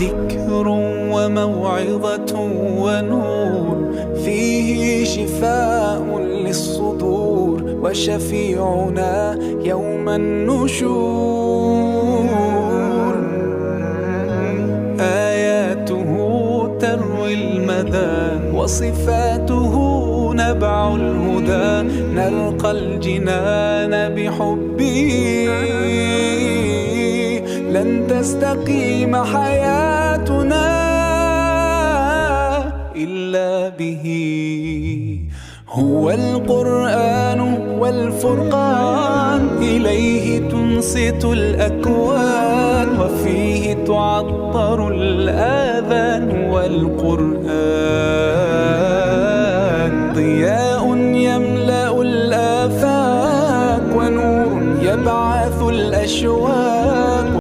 ذكر وموعظة ونور، فيه شفاء للصدور وشفيعنا يوم النشور. آياته تروي المدى وصفاته نبع الهدى، نلقى الجنان بحبه، لن تستقيم حياتنا إلا به. هو القرآن والفرقان، إليه تنصت الأكوان، وفيه تعطر الآذان، والقرآن